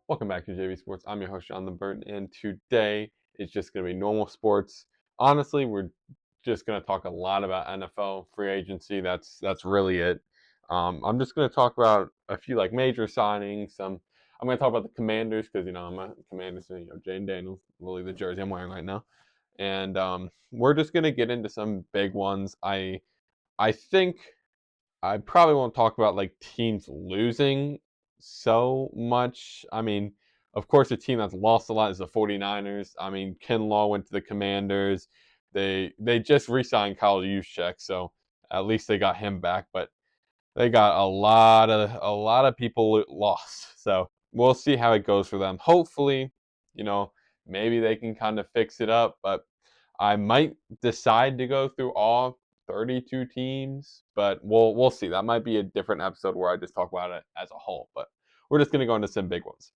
Welcome back to JBSports. I'm your host, John the Bird, and today is just going to be normal sports. Honestly, we're just going to talk a lot about NFL free agency. That's really it. I'm just going to talk about a few like major signings. I'm going to talk about the Commanders because I'm a Commanders fan. Jane Daniels, literally the jersey I'm wearing right now, and we're just going to get into some big ones. I think I probably won't talk about like teams losing so much. I mean, of course, a team that's lost a lot is the 49ers. I mean, Kinlaw went to the Commanders. They just re-signed Kyle Juszczyk, so at least they got him back. But they got a lot of people lost. So we'll see how it goes for them. Hopefully, you know, maybe they can kind of fix it up. But I might decide to go through all 32 teams, but we'll see. That might be a different episode where I just talk about it as a whole. But we're just gonna go into some big ones.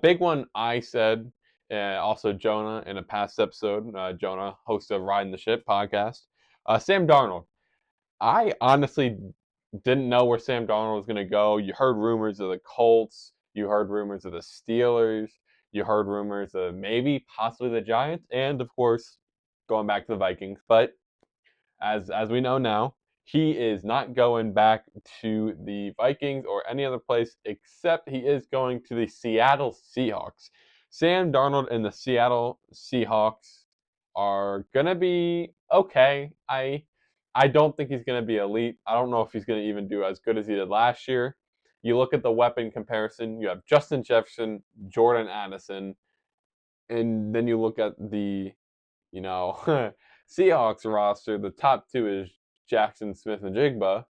Big one I said, also Jonah in a past episode. Jonah, host of Riding the Ship podcast. Sam Darnold. I honestly didn't know where Sam Darnold was going to go. You heard rumors of the Colts. You heard rumors of the Steelers. You heard rumors of maybe possibly the Giants, and of course, going back to the Vikings. But as we know now, he is not going back to the Vikings or any other place except he is going to the Seattle Seahawks. Sam Darnold and the Seattle Seahawks are gonna be okay. I don't think he's gonna be elite. I don't know if he's gonna even do as good as he did last year. You look at the weapon comparison. You have Justin Jefferson, Jordan Addison, and then you look at the you know, Seahawks roster, the top two is Jackson Smith and Jigba.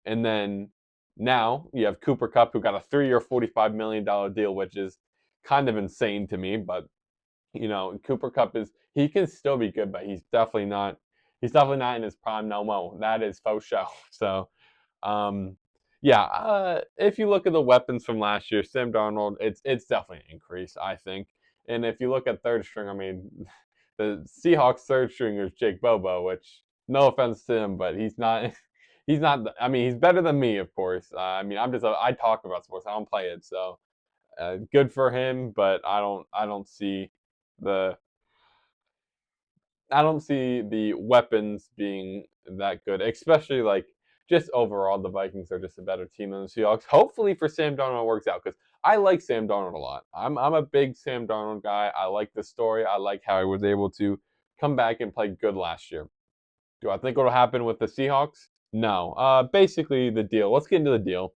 And then now you have Cooper Kupp, who got a 3-year, $45 million deal, which is kind of insane to me. But, Cooper Kupp he can still be good, but he's definitely not in his prime no more. That is faux show. So, if you look at the weapons from last year, Sam Darnold, it's definitely an increase, I think. And if you look at third string, I mean, the Seahawks third stringer is Jake Bobo, which no offense to him, but he's not. He's not. I mean, he's better than me, of course. I mean, I talk about sports. I don't play it, so good for him. But the. I don't see the weapons being that good, especially like just overall. The Vikings are just a better team than the Seahawks. Hopefully for Sam Darnold it works out because I like Sam Darnold a lot. I'm a big Sam Darnold guy. I like the story. I like how he was able to come back and play good last year. Do I think what'll happen with the Seahawks? No. Basically the deal. Let's get into the deal.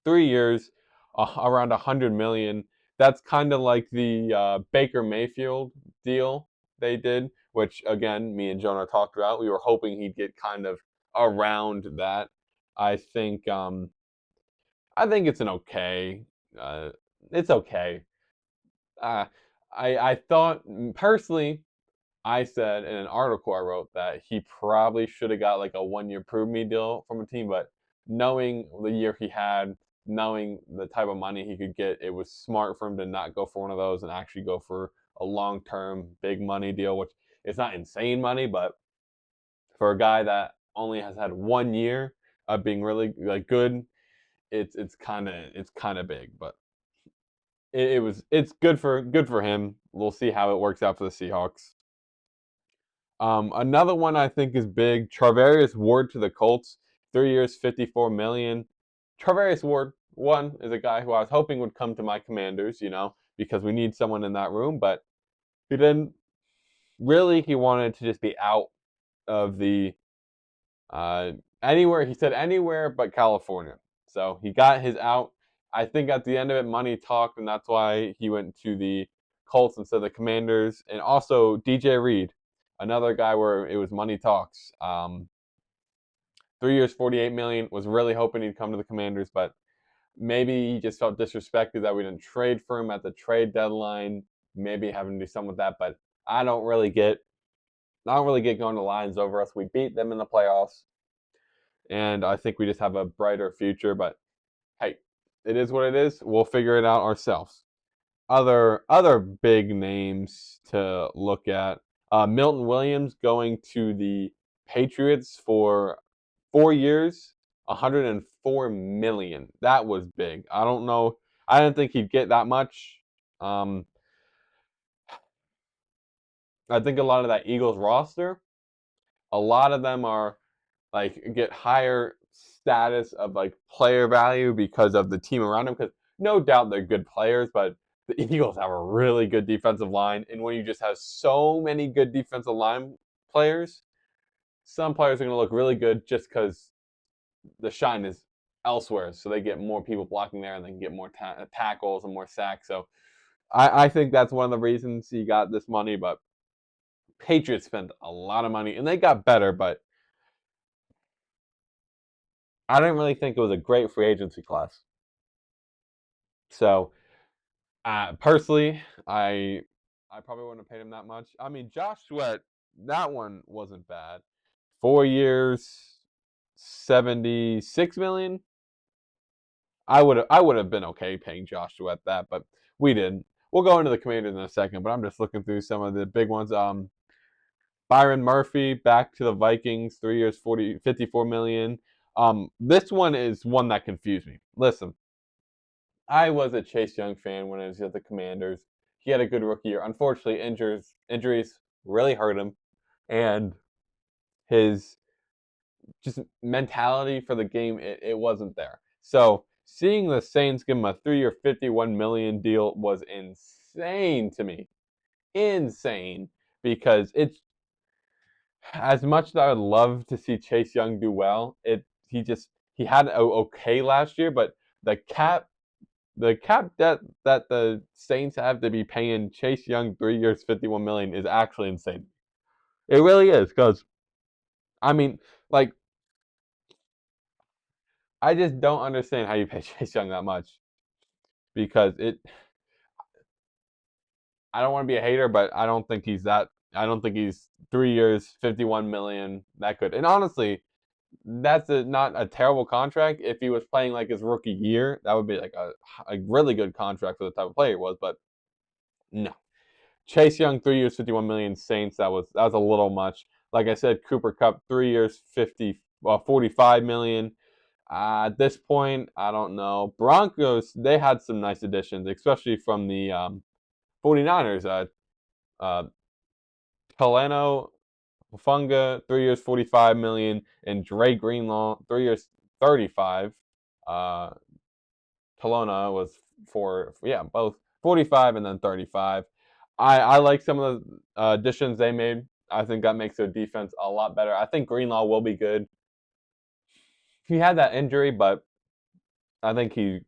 3 years, around 100 million. That's kind of like the Baker Mayfield deal they did, which again, me and Jonah talked about. We were hoping he'd get kind of around that. I think it's an okay. Uh, it's okay. Uh, I thought personally, I said in an article I wrote that he probably should have got like a 1-year prove me deal from a team, but knowing the year he had, knowing the type of money he could get, it was smart for him to not go for one of those and actually go for a long-term big money deal, which it's not insane money, but for a guy that only has had 1 year of being really like good, it's kind of big, but it's good for him. We'll see how it works out for the Seahawks. Another one I think is big. Charvarius Ward to the Colts, 3 years, 54 million. Charvarius Ward, one, is a guy who I was hoping would come to my Commanders, because we need someone in that room, but he didn't. Really, he wanted to just be out of the anywhere. He said anywhere but California. So he got his out. I think at the end of it, money talked, and that's why he went to the Colts instead of the Commanders. And also DJ Reed, another guy where it was money talks. 3 years, 48 million. Was really hoping he'd come to the Commanders, but maybe he just felt disrespected that we didn't trade for him at the trade deadline. Maybe having to do something with that, but I don't really get going to Lions over us. We beat them in the playoffs, and I think we just have a brighter future. But hey, it is what it is. We'll figure it out ourselves. Other big names to look at. Milton Williams going to the Patriots for 4 years, 104 million. That was big. I don't know. I didn't think he'd get that much. Um, I think a lot of that Eagles roster, a lot of them are like get higher status of like player value because of the team around them. Because no doubt they're good players, but the Eagles have a really good defensive line, and when you just have so many good defensive line players, some players are going to look really good just because the shine is elsewhere. So they get more people blocking there, and they can get more tackles and more sacks. So I think that's one of the reasons he got this money. But Patriots spent a lot of money, and they got better, but I didn't really think it was a great free agency class. So personally, I probably wouldn't have paid him that much. I mean, Josh Sweat, that one wasn't bad. 4 years, 76 million. I would have been okay paying Josh Sweat that, but we didn't. We'll go into the Commanders in a second, but I'm just looking through some of the big ones. Byron Murphy back to the Vikings, 3 years, 54 million. This one is one that confused me. Listen, I was a Chase Young fan when I was at the Commanders. He had a good rookie year. Unfortunately, injuries really hurt him, and his just mentality for the game it wasn't there. So seeing the Saints give him a 3 year, 51 million deal was insane to me. Insane because it's as much as I would love to see Chase Young do well. He had okay last year, but the cap the cap that the Saints have to be paying Chase Young 3 years, 51 million is actually insane. It really is because I mean, like, I just don't understand how you pay Chase Young that much because it. I don't want to be a hater, but I don't think he's that. I don't think he's 3 years, 51 million that good. And honestly, that's not a terrible contract. If he was playing like his rookie year, that would be like a really good contract for the type of player he was. But no, Chase Young, 3 years, 51 million Saints. That was a little much. Like I said, Cooper Kupp, 3 years, 45 million. At this point, I don't know. Broncos, they had some nice additions, especially from the 49ers. Uh, Talano Funga, 3 years, 45 million, and Dre Greenlaw, 3 years, 35. Uh, Talona was both 45 and then 35. I like some of the additions they made. I think that makes their defense a lot better. I think Greenlaw will be good. He had that injury, but I think he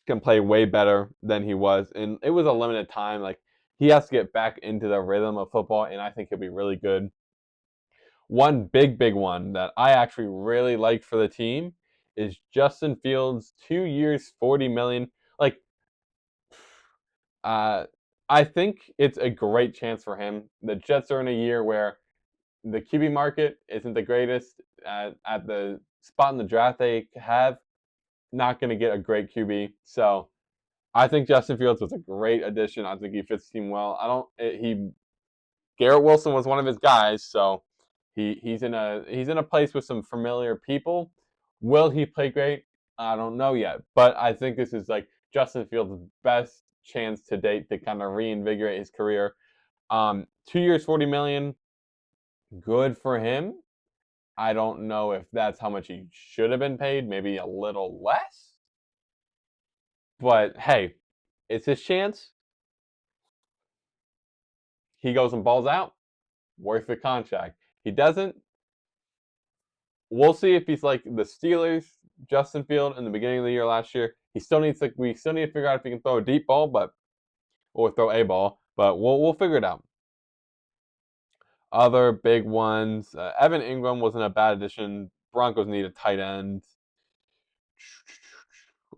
can play way better than he was. And it was a limited time. Like, he has to get back into the rhythm of football, and I think he'll be really good. One big one that I actually really like for the team is Justin Fields, 2 years, 40 million. Like, uh, I think it's a great chance for him. The Jets are in a year where the QB market isn't the greatest at the spot in the draft they have. Not going to get a great QB, so I think Justin Fields was a great addition. I think he fits the team well. I don't. He Garrett Wilson was one of his guys, so he's in a place with some familiar people. Will he play great? I don't know yet, but I think this is like Justin Fields' best chance to date to kind of reinvigorate his career. 2 years, 40 million, good for him. I don't know if that's how much he should have been paid, maybe a little less. But hey, it's his chance. He goes and balls out, worth the contract. He doesn't. We'll see if he's like the Steelers, Justin Field in the beginning of the year last year. We still need to figure out if he can throw a deep ball, or throw a ball, but we'll figure it out. Other big ones, Evan Ingram wasn't a bad addition. Broncos need a tight end.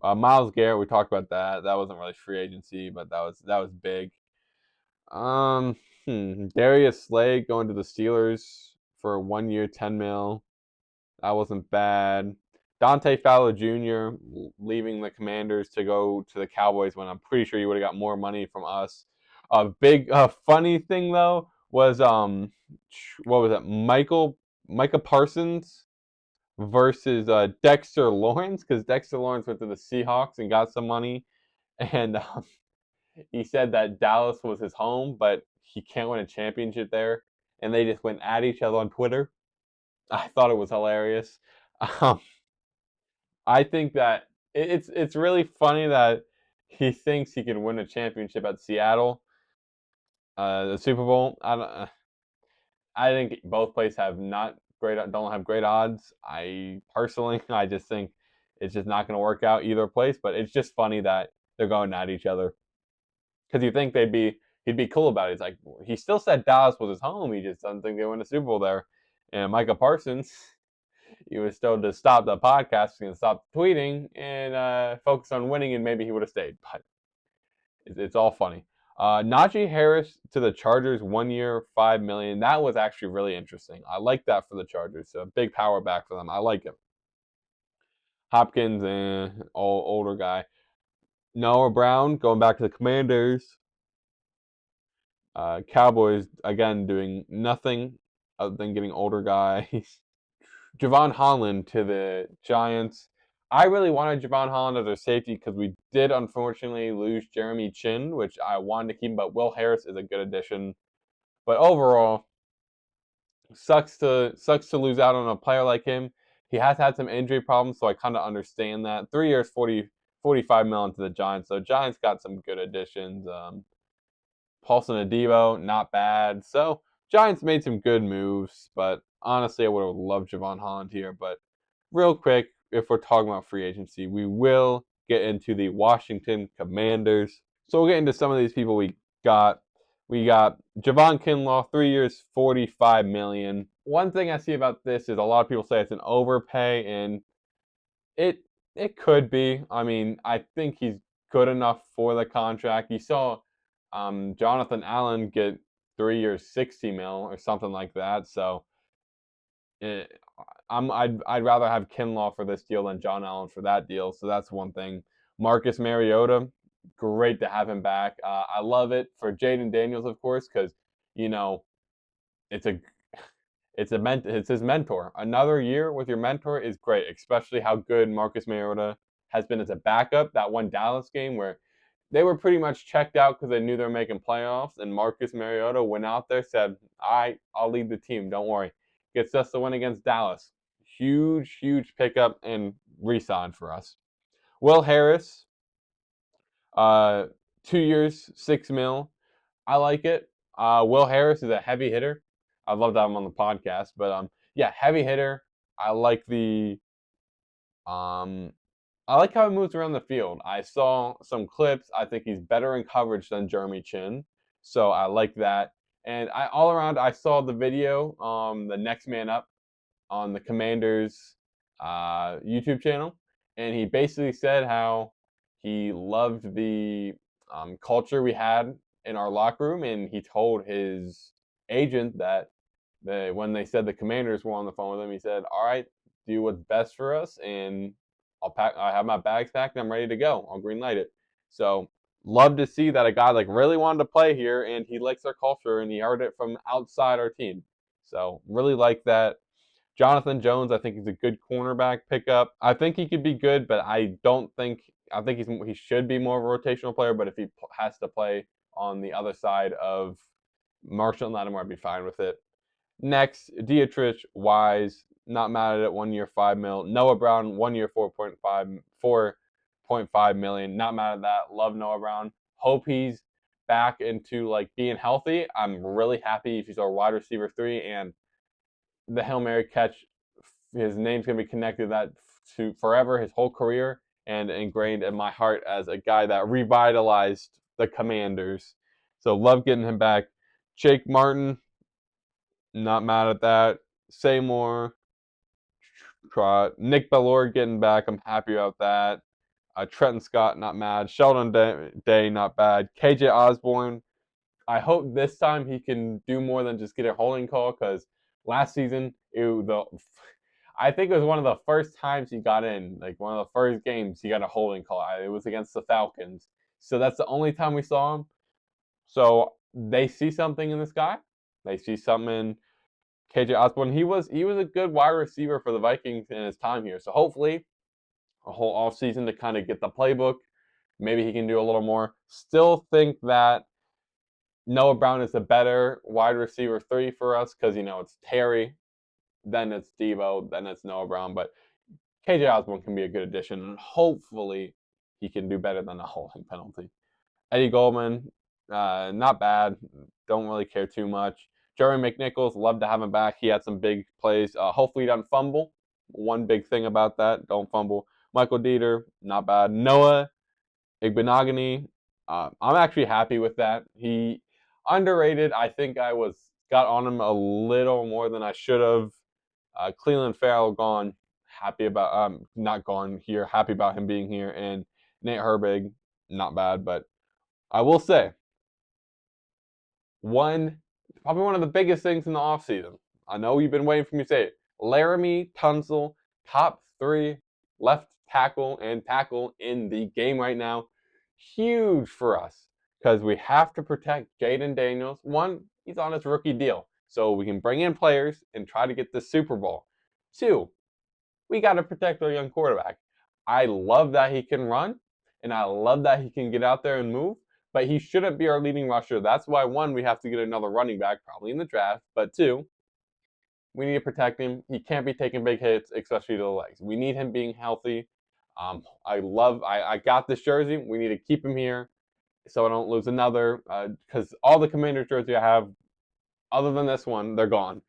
Myles Garrett, we talked about that. That wasn't really free agency, but that was big. Um, Darius Slay going to the Steelers for 1 year, 10 mil. That wasn't bad. Dante Fowler Jr. leaving the Commanders to go to the Cowboys when I'm pretty sure he would have got more money from us. A big funny thing though was what was it? Micah Parsons versus Dexter Lawrence, because Dexter Lawrence went to the Seahawks and got some money, and he said that Dallas was his home, but he can't win a championship there, and they just went at each other on Twitter. I thought it was hilarious. Um, I think that it's really funny that he thinks he can win a championship at Seattle, the Super Bowl. I think both places have not great don't have great odds. I personally, I just think it's just not going to work out either place. But it's just funny that they're going at each other because you think he'd be cool about it. He's like he still said Dallas was his home. He just doesn't think they win a Super Bowl there. And Micah Parsons, he was told to stop the podcasting and stop tweeting and focus on winning, and maybe he would have stayed. But it's all funny. Najee Harris to the Chargers, 1 year, $5 million. That was actually really interesting. I like that for the Chargers. So big power back for them. I like it. Hopkins, older guy. Noah Brown going back to the Commanders. Cowboys again doing nothing other than getting older guys. Javon Holland to the Giants. I really wanted Javon Holland as our safety because we did unfortunately lose Jeremy Chin, which I wanted to keep, but Will Harris is a good addition. But overall, sucks to lose out on a player like him. He has had some injury problems, so I kind of understand that. 3 years, 45 million to the Giants. So Giants got some good additions. Paulson Adebo, not bad. So Giants made some good moves, but honestly, I would have loved Javon Holland here. But real quick, if we're talking about free agency, we will get into the Washington Commanders. So we'll get into some of these people we got. We got Javon Kinlaw, 3 years, $45 million. One thing I see about this is a lot of people say it's an overpay, and it it could be. I mean, I think he's good enough for the contract. You saw Jonathan Allen get 3 years, 60 mil or something like that. So it, I'd rather have Kinlaw for this deal than John Allen for that deal. So that's one thing. Marcus Mariota, great to have him back. I love it for Jaden Daniels, of course, because you know it's a it's his mentor. Another year with your mentor is great, especially how good Marcus Mariota has been as a backup. That one Dallas game where they were pretty much checked out because they knew they were making playoffs, and Marcus Mariota went out there, said, "All right, I'll lead the team. Don't worry." Gets us the win against Dallas. Huge pickup and re-sign for us. Will Harris, uh, 2 years, 6 mil. I like it. Will Harris is a heavy hitter. I'd love to have him on the podcast, but yeah, heavy hitter. I like the um, I like how he moves around the field. I saw some clips. I think he's better in coverage than Jeremy Chin, so I like that. And I all around, I saw the video, the Next Man Up on the Commanders YouTube channel, and he basically said how he loved the culture we had in our locker room, and he told his agent that when they said the Commanders were on the phone with him, he said, "All right, do what's best for us, and I'll pack. I have my bags packed, and I'm ready to go. I'll green light it." So love to see that a guy like really wanted to play here, and he likes our culture, and he heard it from outside our team. So really like that. Jonathan Jones, I think he's a good cornerback pickup. I think he could be good, but I don't think I think he should be more of a rotational player. But if he has to play on the other side of Marshall Lattimore, I'd be fine with it. Next, Dietrich Wise, not mad at it. 1 year, 5 mil. Noah Brown, 1 year, 4.5 million. Not mad at that. Love Noah Brown. Hope he's back into like being healthy. I'm really happy if he's our wide receiver 3, and the Hail Mary catch, his name's gonna be connected to that to forever, his whole career, and ingrained in my heart as a guy that revitalized the Commanders. So love getting him back. Jake Martin, not mad at that. Seymour, Nick Bellore getting back. I'm happy about that. Trenton Scott, not mad. Sheldon Day, not bad. KJ Osborne, I hope this time he can do more than just get a holding call, because last season I think it was one of the first times he got in, like one of the first games he got a holding call. It was against the Falcons. So that's the only time we saw him. So they see something in this guy. They see something in KJ Osborne. He was a good wide receiver for the Vikings in his time here. So hopefully a whole offseason to kind of get the playbook, Maybe he can do a little more. Still think that Noah Brown is a better wide receiver 3 for us because, it's Terry, then it's Debo, then it's Noah Brown. But KJ Osborne can be a good addition, and hopefully he can do better than a holding penalty. Eddie Goldman, not bad. Don't really care too much. Jerry McNichols, love to have him back. He had some big plays. Hopefully he doesn't fumble. One big thing about that, don't fumble. Michael Dieter, not bad. Noah Igbenogany, I'm actually happy with that. He underrated. I think I got on him a little more than I should have. Cleveland Farrell gone. Happy about not gone here. Happy about him being here. And Nate Herbig, not bad, but I will say probably one of the biggest things in the offseason. I know you've been waiting for me to say it. Laramie Tunsil, top 3 left tackle and tackle in the game right now. Huge for us because we have to protect Jaden Daniels. One, he's on his rookie deal, so we can bring in players and try to get the Super Bowl. 2, we got to protect our young quarterback. I love that he can run, and I love that he can get out there and move, but he shouldn't be our leading rusher. That's why, 1, we have to get another running back, probably in the draft, but 2, we need to protect him. He can't be taking big hits, especially to the legs. We need him being healthy. I got this jersey. We need to keep him here so I don't lose another, because all the Commanders jersey I have, other than this one, they're gone.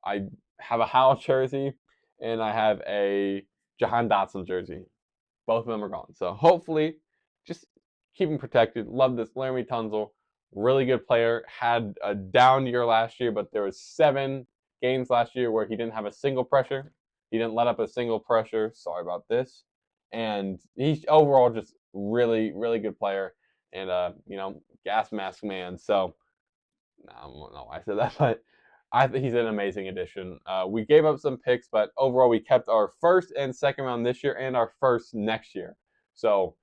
I have a Howell jersey, and I have a Jahan Dotson jersey. Both of them are gone. So hopefully, just keep him protected. Love this Laramie Tunsil, really good player. Had a down year last year, but there was 7 games last year where he didn't have a single pressure. He didn't let up a single pressure. Sorry about this. And he's overall just really, really good player, and gas mask man. So I don't know why I said that, but I think he's an amazing addition. We gave up some picks, but overall we kept our first and second round this year and our first next year. So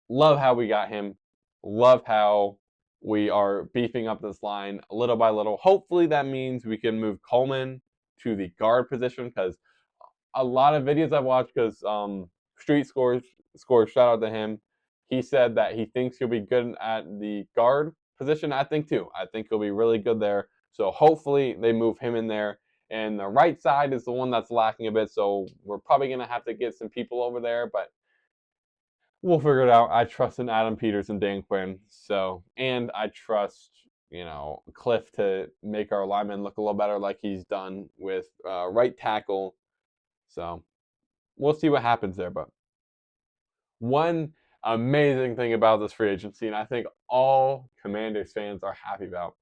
love how we got him. Love how we are beefing up this line little by little. Hopefully that means we can move Coleman to the guard position, because a lot of videos I've watched, because Street Scores, shout out to him. He said that he thinks he'll be good at the guard position. I think too. I think he'll be really good there. So hopefully they move him in there. And the right side is the one that's lacking a bit. So we're probably gonna have to get some people over there, but we'll figure it out. I trust in Adam Peters and Dan Quinn. And I trust Cliff to make our linemen look a little better, like he's done with right tackle. So we'll see what happens there. But one amazing thing about this free agency, and I think all Commanders fans are happy about,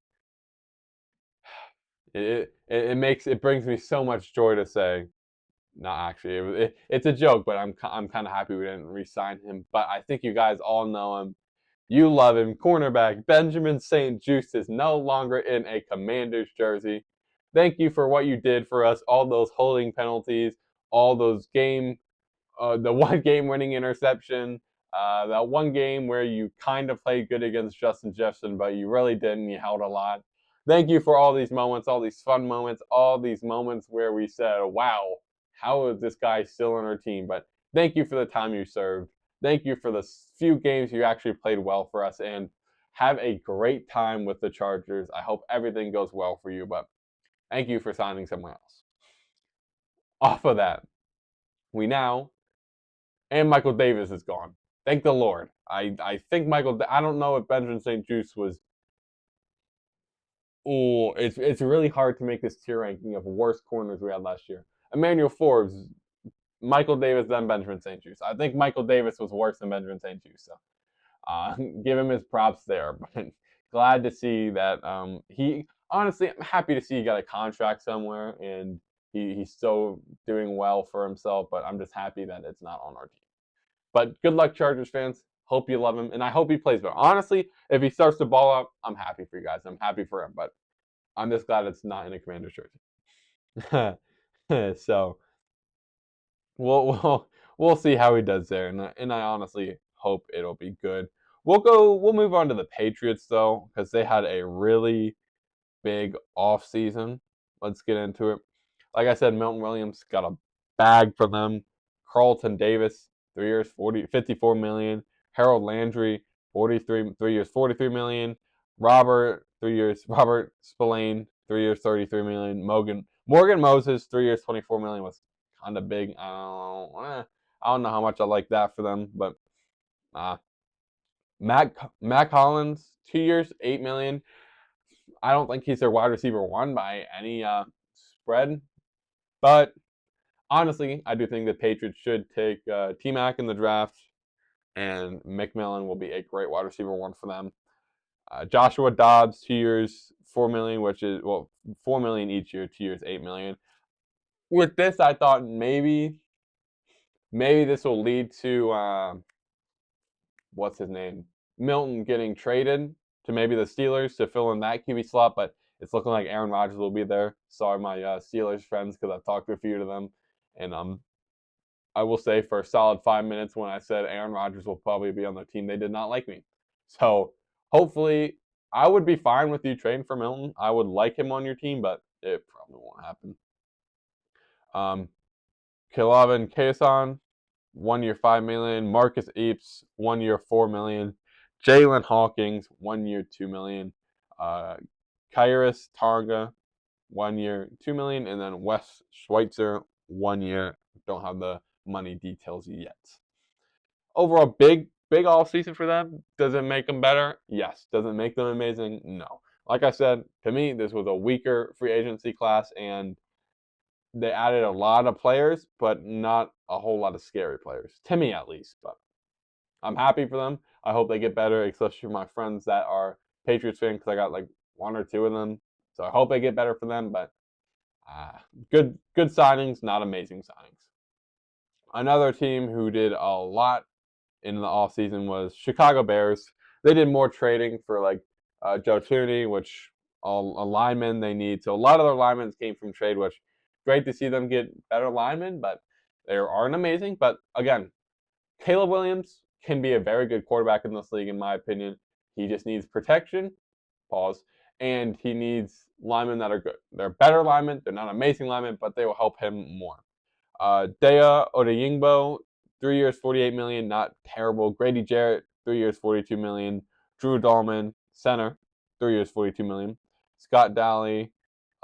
it brings me so much joy to say. Not actually, it's a joke, but I'm kind of happy we didn't re-sign him. But I think you guys all know him. You love him. Cornerback Benjamin St-Juste is no longer in a Commanders jersey. Thank you for what you did for us. All those holding penalties, all those the one game winning interception, that one game where you kind of played good against Justin Jefferson, but you really didn't. You held a lot. Thank you for all these moments, all these fun moments, all these moments where we said, wow, how is this guy still on our team? But thank you for the time you served. Thank you for the few games you actually played well for us, and have a great time with the Chargers. I hope everything goes well for you, but thank you for signing someone else. Off of that, we now and Michael Davis is gone. Thank the Lord. I think I don't know if Benjamin St-Juste was. Oh, it's really hard to make this tier ranking of worst corners we had last year. Emmanuel Forbes, Michael Davis, then Benjamin St-Juste. I think Michael Davis was worse than Benjamin St-Juste. So give him his props there. But glad to see that he honestly, I'm happy to see he got a contract somewhere, and he's still doing well for himself. But I'm just happy that it's not on our team. But good luck, Chargers fans. Hope you love him, and I hope he plays well. Honestly, if he starts to ball up, I'm happy for you guys. I'm happy for him, but I'm just glad it's not in a Commander's jersey. So we'll see how he does there, and I honestly hope it'll be good. We'll move on to the Patriots though, because they had a really big off season. Let's get into it. Like I said, Milton Williams got a bag for them. Carlton Davis, 3 years, 54 million. Harold Landry, 3 years, 43 million. Robert Spillane, 3 years, 33 million. Morgan Moses, 3 years, 24 million was kind of big. I don't know how much I like that for them, but uh, Matt Collins, 2 years, 8 million. I don't think he's their wide receiver one by any spread, but honestly, I do think the Patriots should take T Mac in the draft, and McMillan will be a great wide receiver one for them. Joshua Dobbs, 2 years, 4 million, which is 4 million each year, 2 years, 8 million. With this, I thought maybe this will lead to what's his name, Milton getting traded to maybe the Steelers to fill in that QB slot, but it's looking like Aaron Rodgers will be there. Sorry, my Steelers friends, because I've talked to a few of them, and I will say for a solid 5 minutes when I said Aaron Rodgers will probably be on the team, they did not like me. So hopefully, I would be fine with you trading for Milton. I would like him on your team, but it probably won't happen. Kilavin Kason, 1 year, 5 million. Marcus Eaps, 1 year, 4 million. Jalen Hawkins, 1 year, 2 million. Kairos Targa, 1 year, 2 million, and then Wes Schweitzer, 1 year. Don't have the money details yet. Overall, big off season for them. Does it make them better? Yes. Does it make them amazing? No. Like I said, to me, this was a weaker free agency class, and they added a lot of players, but not a whole lot of scary players. To me, at least. But I'm happy for them. I hope they get better, especially my friends that are Patriots fans, because I got like one or two of them. So I hope they get better for them. But good signings, not amazing signings. Another team who did a lot in the offseason was Chicago Bears. They did more trading for like Joe Tooney, which a lineman they need. So a lot of their linemen came from trade, which great to see them get better linemen, but they aren't amazing. But again, Caleb Williams can be a very good quarterback in this league, in my opinion. He just needs protection, pause, and he needs linemen that are good. They're better linemen. They're not amazing linemen, but they will help him more. Dea Odeyingbo, 3 years, 48 million, not terrible. Grady Jarrett, 3 years, 42 million. Drew Dahlman, center, 3 years, 42 million. Scott Daly,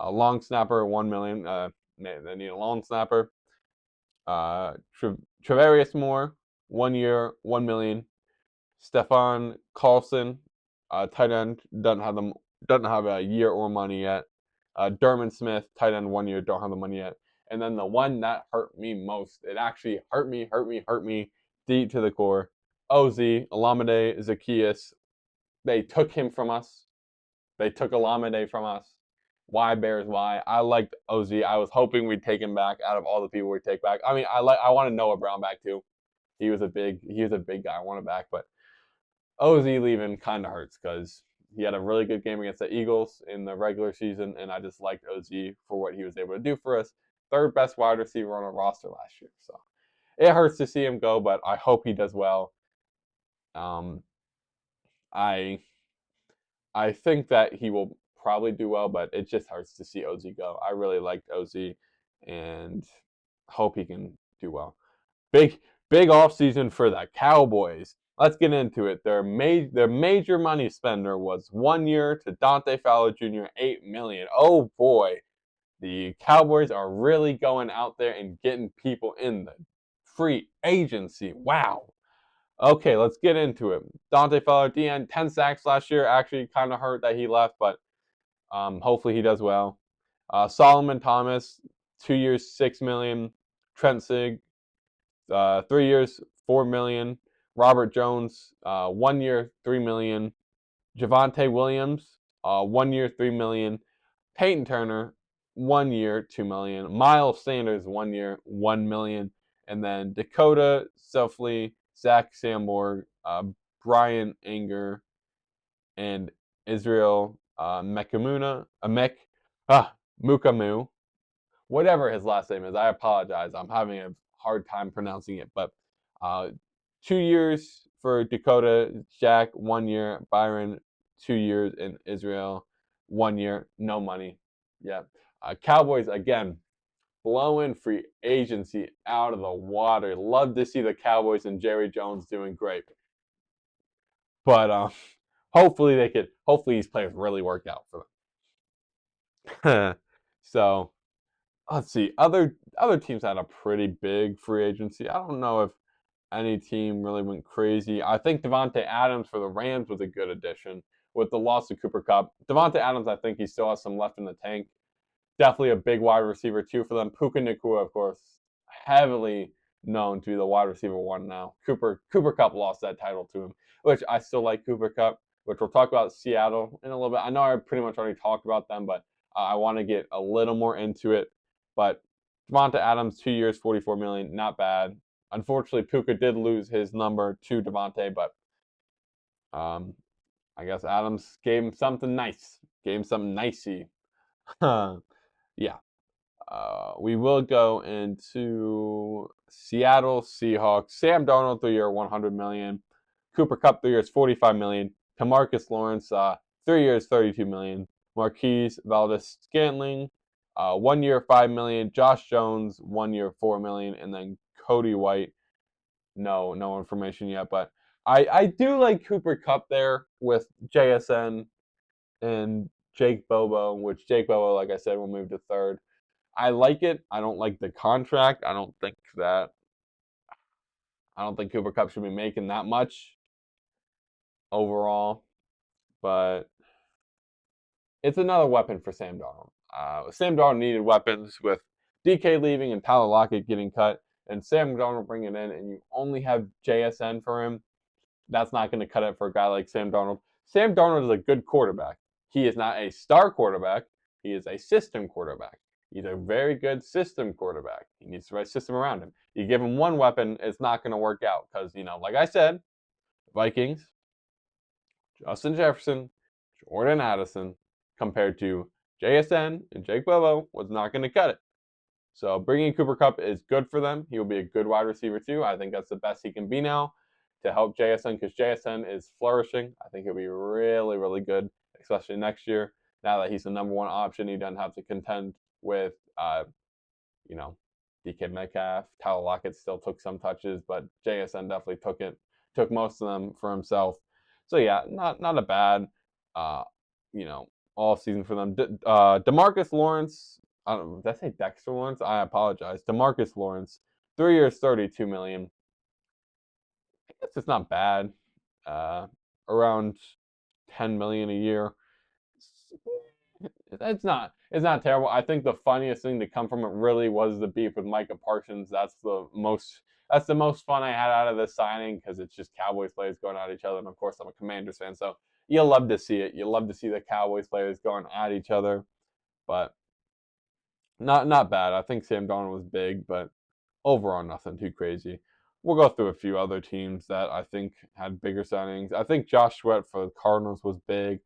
long snapper, 1 million. They need a long snapper. Travarius Moore, 1 year, 1 million. Stefan Carlson, tight end, doesn't have a year or money yet. Derman Smith, tight end, 1 year, don't have the money yet. And then the one that hurt me most, it actually hurt me deep to the core. OZ, Olamide Zacchaeus, they took him from us. They took Olamide from us. Why Bears? Why? I liked OZ. I was hoping we'd take him back out of all the people we take back. I mean, I wanted Noah Brown back too. He was a big guy. I want him back, but OZ leaving kind of hurts because he had a really good game against the Eagles in the regular season, and I just liked OZ for what he was able to do for us. Third best wide receiver on our roster last year. So it hurts to see him go, but I hope he does well. I I think that he will probably do well, but it just hurts to see OZ go. I really liked OZ and hope he can do well. Big offseason for the Cowboys. Let's get into it. Their major money spender was 1 year to Dante Fowler Jr., 8 million. Oh boy, the Cowboys are really going out there and getting people in the free agency. Wow. Okay, let's get into it. Dante Fowler, DN, 10 sacks last year. Actually, kind of hurt that he left, but hopefully he does well. Solomon Thomas, 2 years, 6 million. Trent Sig, 3 years, 4 million. Robert Jones, 1 year, 3 million. Javonte Williams, 1 year, 3 million. Peyton Turner, 1 year, 2 million. Miles Sanders, 1 year, 1 million. And then Dakota Selfley, Zach Sanborn, Brian Anger, and Israel Mukamu, whatever his last name is. I apologize. I'm having a hard time pronouncing it. But 2 years for Dakota, Jack, 1 year, Byron, 2 years, and Israel, 1 year, no money. Yeah. Cowboys, again, blowing free agency out of the water. Love to see the Cowboys and Jerry Jones doing great. But hopefully these players really work out for them. So let's see. Other teams had a pretty big free agency. I don't know if any team really went crazy. I think Devontae Adams for the Rams was a good addition with the loss of Cooper Kupp. Devontae Adams, I think he still has some left in the tank. Definitely a big wide receiver too for them. Puka Nacua, of course, heavily known to be the wide receiver one now. Cooper Kupp lost that title to him, which I still like Cooper Kupp, which we'll talk about Seattle in a little bit. I know I pretty much already talked about them, but I want to get a little more into it. But Devonta Adams, 2 years, $44 million, not bad. Unfortunately, Puka did lose his number to Devontae, but I guess Adams gave him something nice. Gave him something nicey. Yeah. We will go into Seattle Seahawks. Sam Darnold, 3 year, $100 million. Cooper Kupp, 3 years, $45 million. Tamarcus Lawrence, 3 years, $32 million. Marquise Valdes-Scantling, 1 year, $5 million. Josh Jones, 1 year, $4 million, and then Cody White. No information yet, but I do like Cooper Kupp there with JSN and Jake Bobo, which Jake Bobo, like I said, will move to third. I like it. I don't like the contract. I don't think Cooper Kupp should be making that much overall, but it's another weapon for Sam Darnold. Sam Darnold needed weapons with DK leaving and Tyler Lockett getting cut, and Sam Darnold bringing in, and you only have JSN for him. That's not going to cut it for a guy like Sam Darnold. Sam Darnold is a good quarterback. He is not a star quarterback. He is a system quarterback. He's a very good system quarterback. He needs the right system around him. You give him one weapon, it's not going to work out because, like I said, Vikings, Justin Jefferson, Jordan Addison, compared to JSN and Jake Bobo was not going to cut it. So bringing Cooper Kupp is good for them. He will be a good wide receiver too. I think that's the best he can be now to help JSN because JSN is flourishing. I think he'll be really, really good, especially next year. Now that he's the number one option, he doesn't have to contend with, DK Metcalf. Tyler Lockett still took some touches, but JSN definitely took most of them for himself. So yeah, not a bad, uh, all season for them. Demarcus Lawrence. I don't. Did I say Dexter Lawrence? I apologize. Demarcus Lawrence, 3 years, $32 million. I guess it's not bad. Around $10 million a year. It's not terrible. I think the funniest thing to come from it really was the beef with Micah Parsons. That's the most fun I had out of this signing because it's just Cowboys players going at each other, and of course I'm a Commanders fan, so you love to see it. You love to see the Cowboys players going at each other, but not bad. I think Sam Darnold was big, but overall nothing too crazy. We'll go through a few other teams that I think had bigger signings. I think Josh Sweat for the Cardinals was big.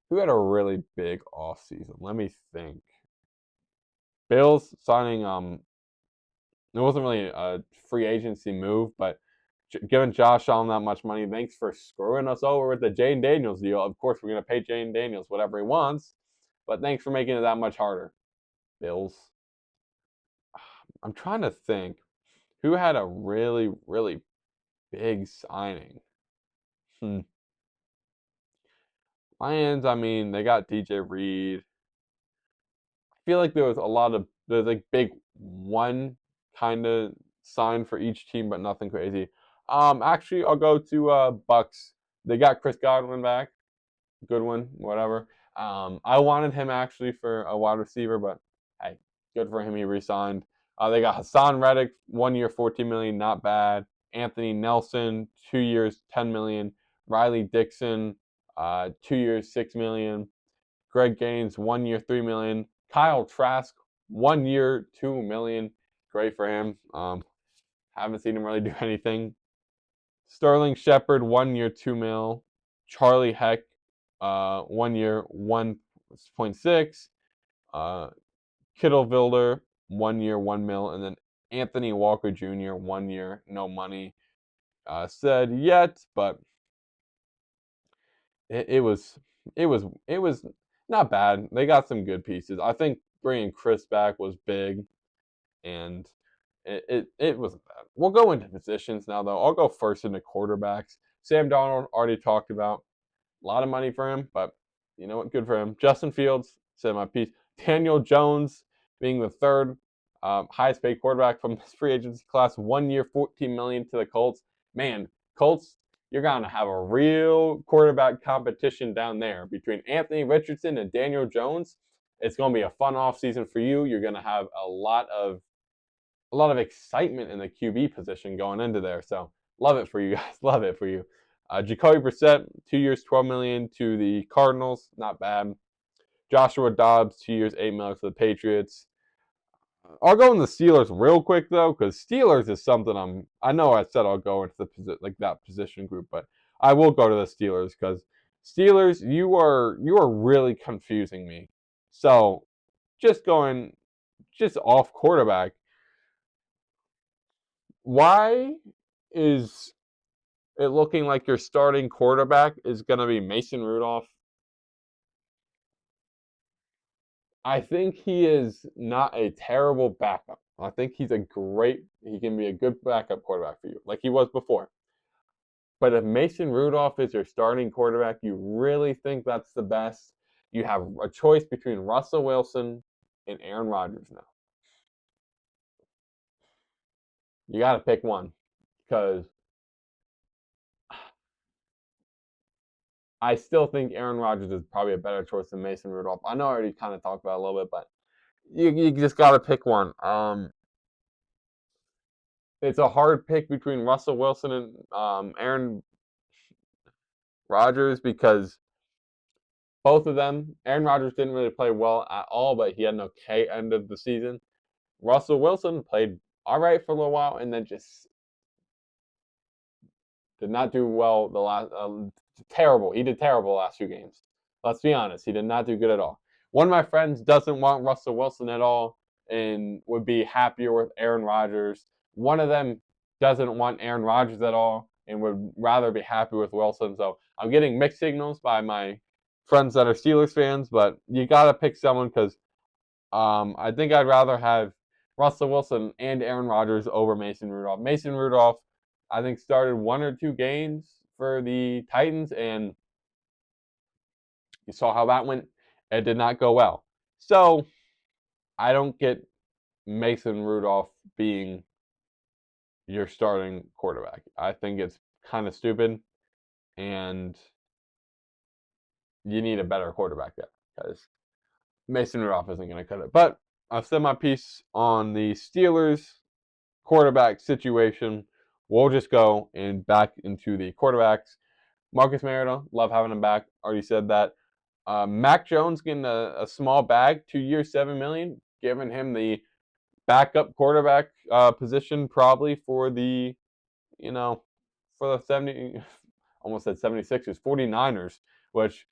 Who had a really big offseason? Let me think. Bills signing it wasn't really a free agency move, but giving Josh Allen that much money, thanks for screwing us over with the Jane Daniels deal. Of course, we're going to pay Jane Daniels whatever he wants, but thanks for making it that much harder, Bills. I'm trying to think who had a really, really big signing. Lions, I mean, they got DJ Reed. I feel like there's like big one kind of sign for each team, but nothing crazy. Actually, I'll go to Bucks. They got Chris Godwin back. Goodwin, whatever. I wanted him actually for a wide receiver, but hey, good for him. He re-signed. They got Hassan Reddick, 1 year, $14 million, not bad. Anthony Nelson, 2 years, $10 million. Riley Dixon, 2 years, $6 million. Greg Gaines, 1 year, $3 million. Kyle Trask, 1 year, $2 million. Great for him. Haven't seen him really do anything. Sterling Shepard, 1 year, $2 million. Charlie Heck, 1 year, 1.6. Kittle Vilder, 1 year, $1 million, and then Anthony Walker Jr., 1 year, no money said yet, but it was not bad. They got some good pieces. I think bringing Chris back was big, and it wasn't bad. We'll go into positions now, though. I'll go first into quarterbacks. Sam Darnold, already talked about. A lot of money for him, but you know what? Good for him. Justin Fields, said my piece. Daniel Jones being the third highest paid quarterback from this free agency class. 1 year, $14 million to the Colts. Man, Colts, you're gonna have a real quarterback competition down there between Anthony Richardson and Daniel Jones. It's gonna be a fun offseason for you. You're gonna have a lot of excitement in the QB position going into there. So love it for you guys. Love it for you. Jacoby Brissett, 2 years, $12 million to the Cardinals. Not bad. Joshua Dobbs, 2 years, $8 million to the Patriots. I'll go in the Steelers real quick though, because Steelers is something I know I said I'll go into that position group, but I will go to the Steelers because Steelers, you are really confusing me. So just off quarterback. Why is it looking like your starting quarterback is going to be Mason Rudolph? I think he is not a terrible backup. I think he can be a good backup quarterback for you, like he was before. But if Mason Rudolph is your starting quarterback, you really think that's the best? You have a choice between Russell Wilson and Aaron Rodgers now. You got to pick one because I still think Aaron Rodgers is probably a better choice than Mason Rudolph. I know I already kind of talked about it a little bit, but you just got to pick one. It's a hard pick between Russell Wilson and Aaron Rodgers because both of them, Aaron Rodgers didn't really play well at all, but he had an okay end of the season. Russell Wilson played all right for a little while and then just did not do well the last. Terrible. He did terrible the last few games. Let's be honest. He did not do good at all. One of my friends doesn't want Russell Wilson at all and would be happier with Aaron Rodgers. One of them doesn't want Aaron Rodgers at all and would rather be happy with Wilson. So I'm getting mixed signals by my friends that are Steelers fans, but you got to pick someone because I think I'd rather have Russell Wilson and Aaron Rodgers over Mason Rudolph. Mason Rudolph, I think, started 1 or 2 games for the Titans, and you saw how that went. It did not go well. So I don't get Mason Rudolph being your starting quarterback. I think it's kind of stupid, and you need a better quarterback there because Mason Rudolph isn't going to cut it. But I've said my piece on the Steelers quarterback situation. We'll just go back into the quarterbacks. Marcus Mariota, love having him back. Already said that. Mac Jones getting a small bag, 2 years, $7 million, giving him the backup quarterback position probably for the 70, almost said 76ers, 49ers, which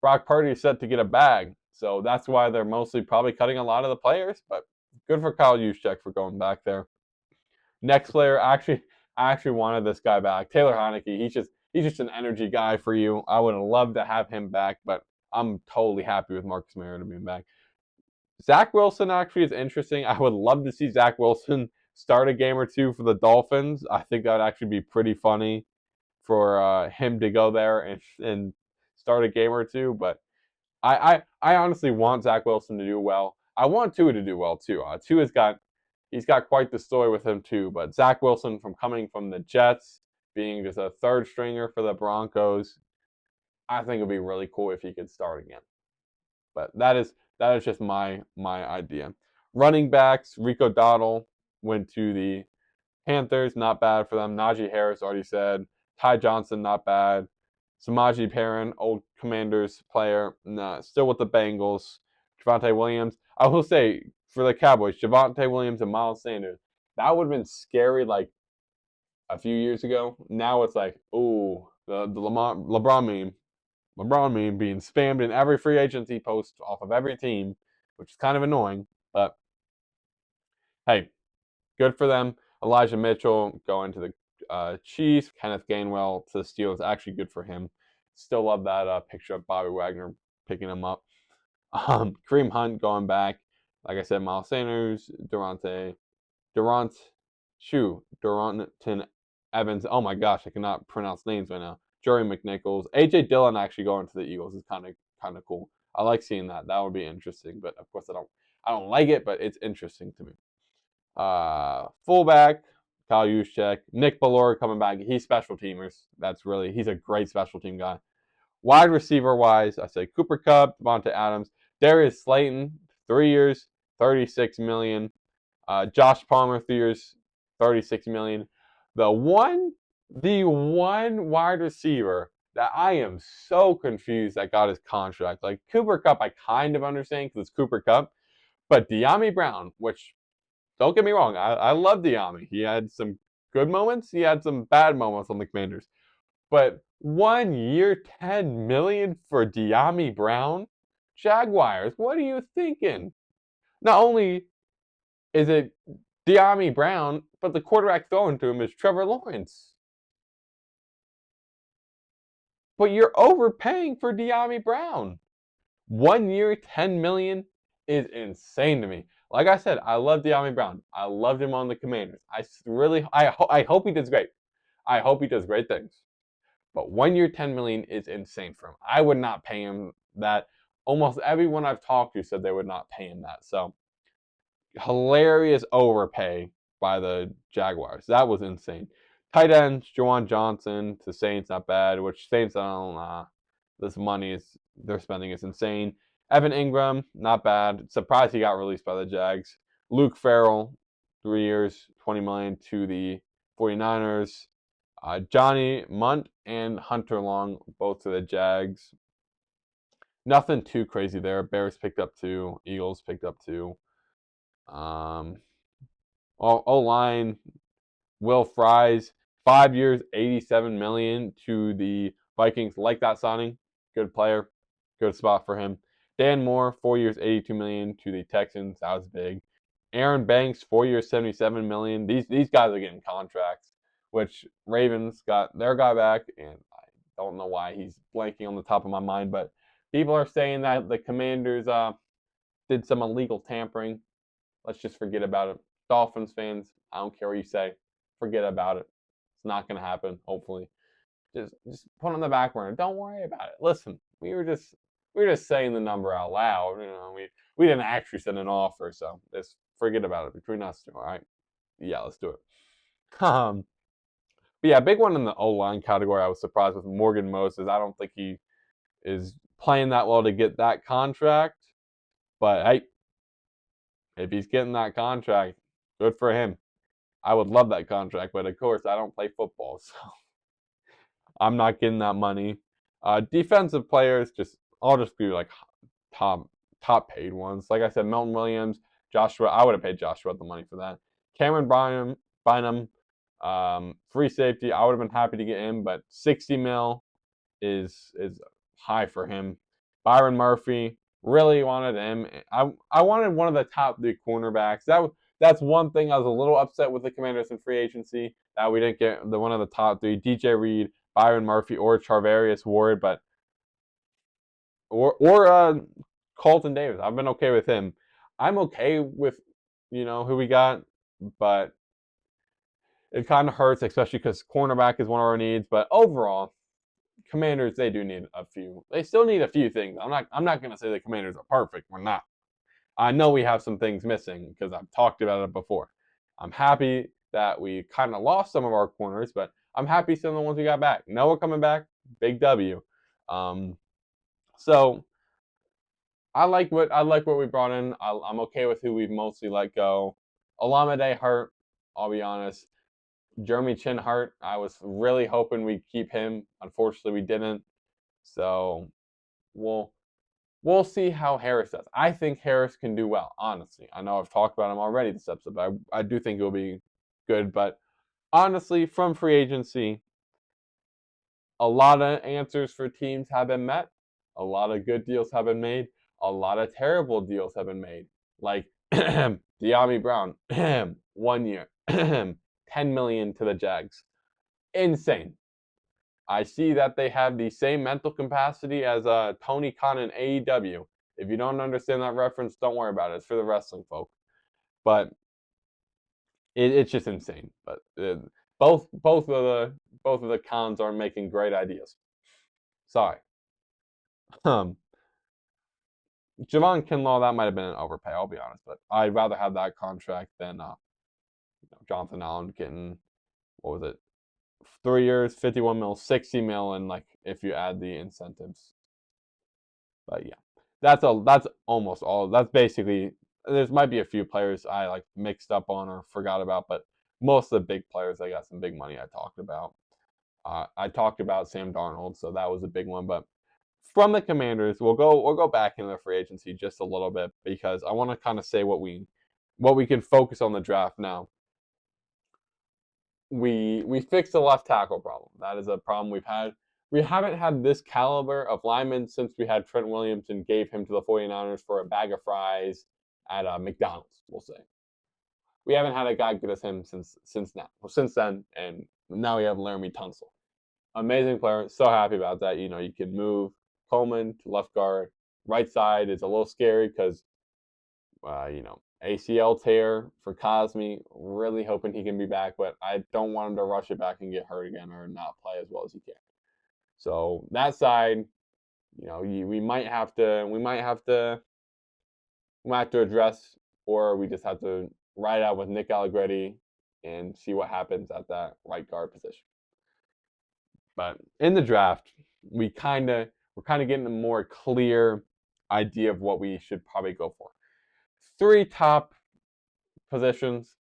Brock Purdy is set to get a bag. So that's why they're mostly probably cutting a lot of the players. But good for Kyle Juszczyk for going back there. Next player, I actually wanted this guy back. Taylor Heinicke. He's just an energy guy for you. I would have loved to have him back, but I'm totally happy with Marcus Mariota being back. Zach Wilson actually is interesting. I would love to see Zach Wilson start a game or two for the Dolphins. I think that would actually be pretty funny for him to go there and start a game or two. But I honestly want Zach Wilson to do well. I want Tua to do well too. He's got quite the story with him too. But Zach Wilson coming from the Jets, being just a third stringer for the Broncos, I think it'd be really cool if he could start again. But that is just my idea. Running backs, Rico Dowdle went to the Panthers, not bad for them. Najee Harris, already said. Ty Johnson, not bad. Samaje Perine, old Commanders player, still with the Bengals. Javonte Williams. I will say, for the Cowboys, Javonte Williams and Miles Sanders, that would have been scary like a few years ago. Now it's like, ooh, the LeBron meme being spammed in every free agency post off of every team, which is kind of annoying. But hey, good for them. Elijah Mitchell going to the Chiefs. Kenneth Gainwell to the Steelers. Actually good for him. Still love that picture of Bobby Wagner picking him up. Kareem Hunt going back. Like I said, Miles Sanders, Duranton Evans. Oh my gosh, I cannot pronounce names right now. Joey McNichols, AJ Dillon actually going to the Eagles is kind of cool. I like seeing that. That would be interesting, but of course I don't like it, but it's interesting to me. Fullback, Kyle Juszczyk, Nick Ballore coming back. He's special teamers. He's a great special team guy. Wide receiver wise, I say Cooper Kupp, Devontae Adams, Darius Slayton, 3 years, 36 million. Josh Palmer, 3 years, 36 million. The one wide receiver that I am so confused that got his contract. Like Cooper Kupp, I kind of understand because it's Cooper Kupp, but De'Ami Brown, which don't get me wrong, I love De'Ami. He had some good moments, he had some bad moments on the Commanders. But 1 year, 10 million for De'Ami Brown? Jaguars, what are you thinking? Not only is it De'Ami Brown, but the quarterback throwing to him is Trevor Lawrence. But you're overpaying for De'Ami Brown. 1 year, 10 million is insane to me. Like I said, I love De'Ami Brown. I loved him on the Commanders. I hope he does great. I hope he does great things. But 1 year, 10 million is insane for him. I would not pay him that. Almost everyone I've talked to said they would not pay him that. So hilarious overpay by the Jaguars. That was insane. Tight ends, Juwan Johnson to Saints, not bad. Which Saints, I don't know. This money they're spending is insane. Evan Ingram, not bad. Surprised he got released by the Jags. Luke Farrell, 3 years, 20 million to the 49ers. Johnny Munt and Hunter Long, both to the Jags. Nothing too crazy there. Bears picked up 2. Eagles picked up 2. O-line, Will Fries, 5 years, 87 million to the Vikings. Like that signing. Good player. Good spot for him. Dan Moore, 4 years, 82 million to the Texans. That was big. Aaron Banks, 4 years, 77 million. These guys are getting contracts, which Ravens got their guy back, and I don't know why he's blanking on the top of my mind, but people are saying that the Commanders did some illegal tampering. Let's just forget about it. Dolphins fans, I don't care what you say. Forget about it. It's not going to happen, hopefully. Just put it on the back burner. Don't worry about it. Listen, we were just saying the number out loud. We didn't actually send an offer, so just forget about it between us two. All right, yeah, let's do it. But yeah, big one in the O line category. I was surprised with Morgan Moses. I don't think he is playing that well to get that contract, but hey, if he's getting that contract, good for him. I would love that contract, but of course I don't play football, so I'm not getting that money. Defensive players, I'll just be like top paid ones. Like I said, Milton Williams, Joshua. I would have paid Joshua the money for that. Cameron Bynum, free safety. I would have been happy to get him, but 60 mil is high for him. Byron Murphy, really wanted him. I wanted one of the top 3 cornerbacks. That's one thing I was a little upset with the Commanders in free agency that we didn't get one of the top 3: DJ Reed, Byron Murphy, or Charvarius Ward, but or Colton Davis. I've been okay with him. I'm okay with who we got, but it kind of hurts, especially because cornerback is one of our needs. But overall, Commanders, they do need a few. They still need a few things. I'm not gonna say the Commanders are perfect. We're not. I know we have some things missing because I've talked about it before. I'm happy that we kind of lost some of our corners, but I'm happy some of the ones we got back. Noah coming back, big W. So I like what we brought in. I'm okay with who we've mostly let go. Olamide hurt. I'll be honest. Jeremy Chin hurt. I was really hoping we'd keep him. Unfortunately, we didn't. So we'll see how Harris does. I think Harris can do well, honestly. I know I've talked about him already this episode, but I do think he'll be good. But honestly, from free agency, a lot of answers for teams have been met. A lot of good deals have been made. A lot of terrible deals have been made. Like De'Ami Brown, 1 year, 10 million to the Jags. Insane. I see that they have the same mental capacity as Tony Khan in AEW. If you don't understand that reference, don't worry about it. It's for the wrestling folk. But it's just insane. But both of the cons are making great ideas. Sorry. Um, Javon Kinlaw, that might have been an overpay. I'll be honest, but I'd rather have that contract than Jonathan Allen getting, what was it, 3 years, 51 mil, 60 mil, and like if you add the incentives. But yeah, that's almost all. That's basically. There might be a few players I like mixed up on or forgot about, but most of the big players I got some big money I talked about. I talked about Sam Darnold, so that was a big one. But from the Commanders, we'll go back into the free agency just a little bit because I want to kind of say what we can focus on the draft now. We fixed the left tackle problem. That is a problem we've had. We haven't had this caliber of lineman since we had Trent Williams and gave him to the 49ers for a bag of fries at McDonald's, we'll say. We haven't had a guy good as him since then, and now we have Laramie Tunsil. Amazing player. So happy about that. You can move Coleman to left guard. Right side is a little scary because, ACL tear for Cosme. Really hoping he can be back, but I don't want him to rush it back and get hurt again or not play as well as he can. So that side, we might have to address, or we just have to ride out with Nick Allegretti and see what happens at that right guard position. But in the draft, we're kind of getting a more clear idea of what we should probably go for. 3 top positions: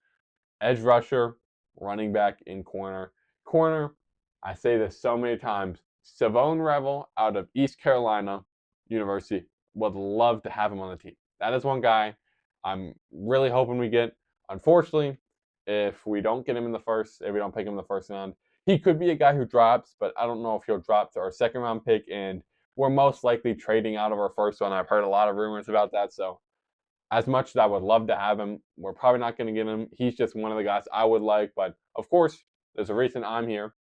edge rusher, running back, and corner. Corner, I say this so many times. Savone Revel out of East Carolina University, would love to have him on the team. That is one guy I'm really hoping we get. Unfortunately, if we don't get him in the first, if we don't pick him in the first round, he could be a guy who drops, but I don't know if he'll drop to our second round pick, and we're most likely trading out of our first one. I've heard a lot of rumors about that, so as much as I would love to have him, we're probably not going to get him. He's just one of the guys I would like, but of course, there's a reason I'm here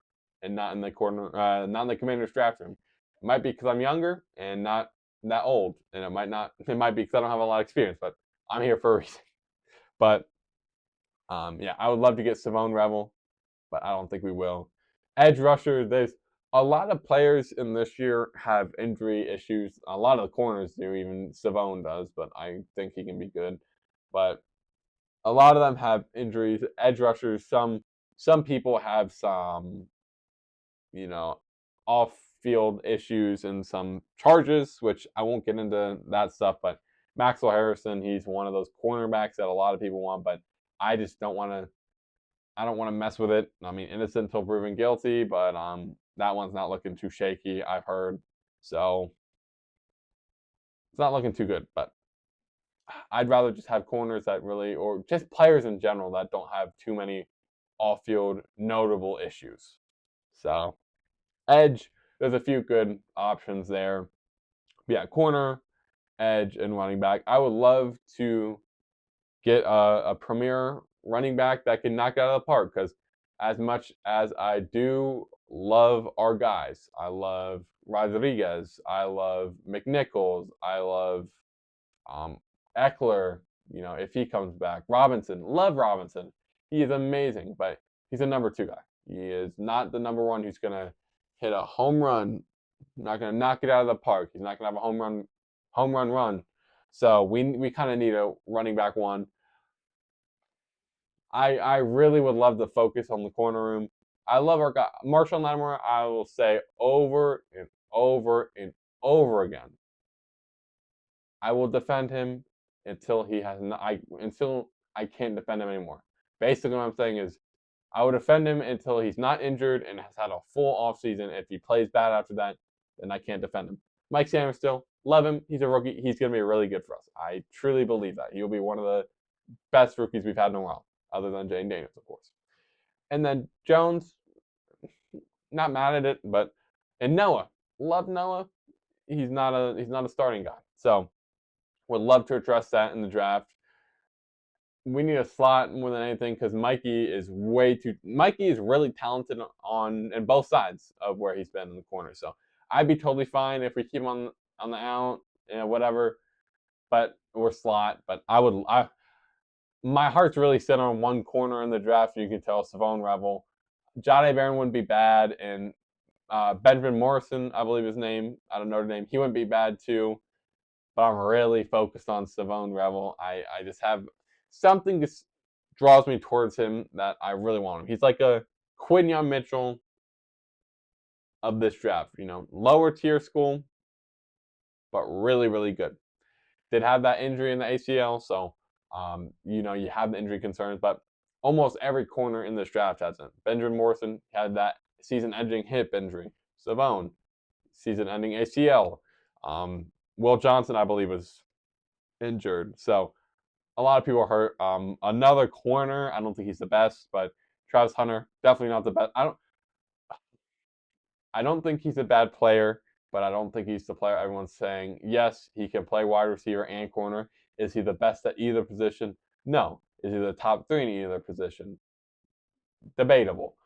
and not in the Commanders draft room. It might be because I'm younger and not that old, and it might be because I don't have a lot of experience, but I'm here for a reason. But yeah, I would love to get Savone Revel, but I don't think we will. Edge rusher, there's a lot of players in this year have injury issues. A lot of the corners do, even Savone does, but I think he can be good. But a lot of them have injuries. Edge rushers, some people have some, off-field issues and some charges, which I won't get into that stuff. But Maxwell Harrison, he's one of those cornerbacks that a lot of people want, but I just don't want to. I don't want to mess with it. I mean, innocent until proven guilty, but that one's not looking too shaky, I've heard. So it's not looking too good, but I'd rather just have corners that really, or just players in general that don't have too many off-field notable issues. So edge, there's a few good options there. But yeah, corner, edge, and running back. I would love to get a premier running back that can knock it out of the park, because as much as I do love our guys, I love Rodriguez, I love McNichols, I love Eckler, if he comes back. Robinson, love Robinson. He is amazing, but he's a number 2 guy. He is not the number 1 who's going to hit a home run, not going to knock it out of the park. He's not going to have a home run. So we kind of need a running back 1. I really would love to focus on the corner room. I love our guy, Marshall Lattimore. I will say over and over and over again, I will defend him until until I can't defend him anymore. Basically, what I'm saying is, I will defend him until he's not injured and has had a full offseason. If he plays bad after that, then I can't defend him. Mike Sanders, still love him. He's a rookie. He's going to be really good for us. I truly believe that. He'll be one of the best rookies we've had in a while, other than Jane Daniels, of course. And then Jones, not mad at it, but and Noah, love Noah. He's not a starting guy, so would love to address that in the draft. We need a slot more than anything because Mikey is really talented in both sides of where he's been in the corner. So I'd be totally fine if we keep him on the out, whatever. But we're slot. But my heart's really set on one corner in the draft. You can tell Savone Revel. Jahdae Barron wouldn't be bad, and Benjamin Morrison, I believe his name, out of Notre Dame, he wouldn't be bad too. But I'm really focused on Savone Revel. I just have something that draws me towards him that I really want him. He's like a Quinyon Mitchell of this draft. Lower tier school, but really, really good. Did have that injury in the ACL, so you have the injury concerns, but almost every corner in this draft hasn't. Benjamin Morrison had that season-ending hip injury. Savone, season-ending ACL. Will Johnson, I believe, was injured. So a lot of people are hurt. Another corner, I don't think he's the best, but Travis Hunter, definitely not the best. I don't think he's a bad player, but I don't think he's the player everyone's saying, yes, he can play wide receiver and corner. Is he the best at either position? No. Is he the top 3 in either position? Debatable.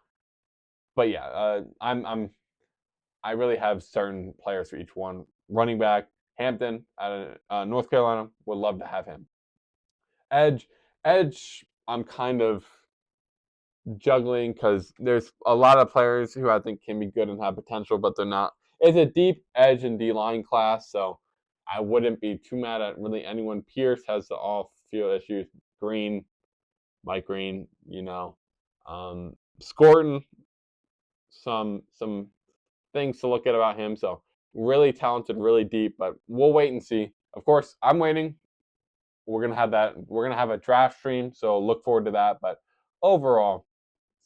But yeah, I really have certain players for each one. Running back, Hampton out of North Carolina, would love to have him. Edge, I'm kind of juggling because there's a lot of players who I think can be good and have potential, but they're not. It's a deep edge and D line class, so I wouldn't be too mad at really anyone. Pierce has the off field issues. Green, Mike Green, Scorton, some things to look at about him. So really talented, really deep, but we'll wait and see. Of course, I'm waiting. We're gonna have that. We're gonna have a draft stream, so look forward to that. But overall,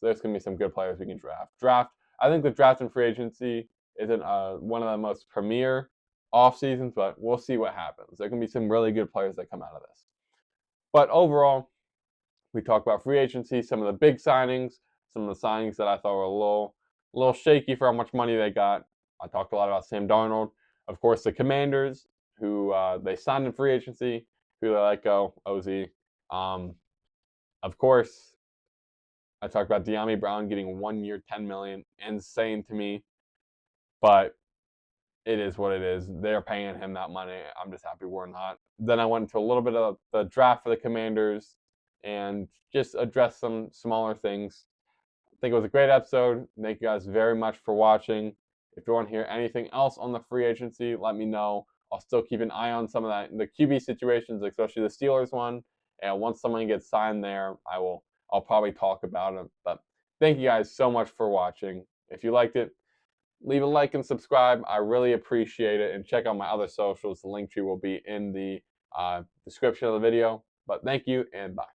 so there's going to be some good players we can draft. I think the draft and free agency isn't one of the most premier off seasons, but we'll see what happens. There can be some really good players that come out of this. But overall, we talked about free agency, some of the big signings, some of the signings that I thought were a little shaky for how much money they got. I talked a lot about Sam Darnold. Of course, the Commanders, who they signed in free agency, who they let go, OZ. Of course, I talked about De'Ami Brown getting 1 year, $10 million. Insane to me, but it is what it is. They're paying him that money. I'm just happy we're not. Then I went into a little bit of the draft for the Commanders and just addressed some smaller things. I think it was a great episode. Thank you guys very much for watching. If you want to hear anything else on the free agency, let me know. I'll still keep an eye on some of the QB situations, especially the Steelers one. And once someone gets signed there, I'll probably talk about it. But thank you guys so much for watching. If you liked it, leave a like and subscribe. I really appreciate it. And check out my other socials. The link tree will be in the description of the video. But thank you and bye.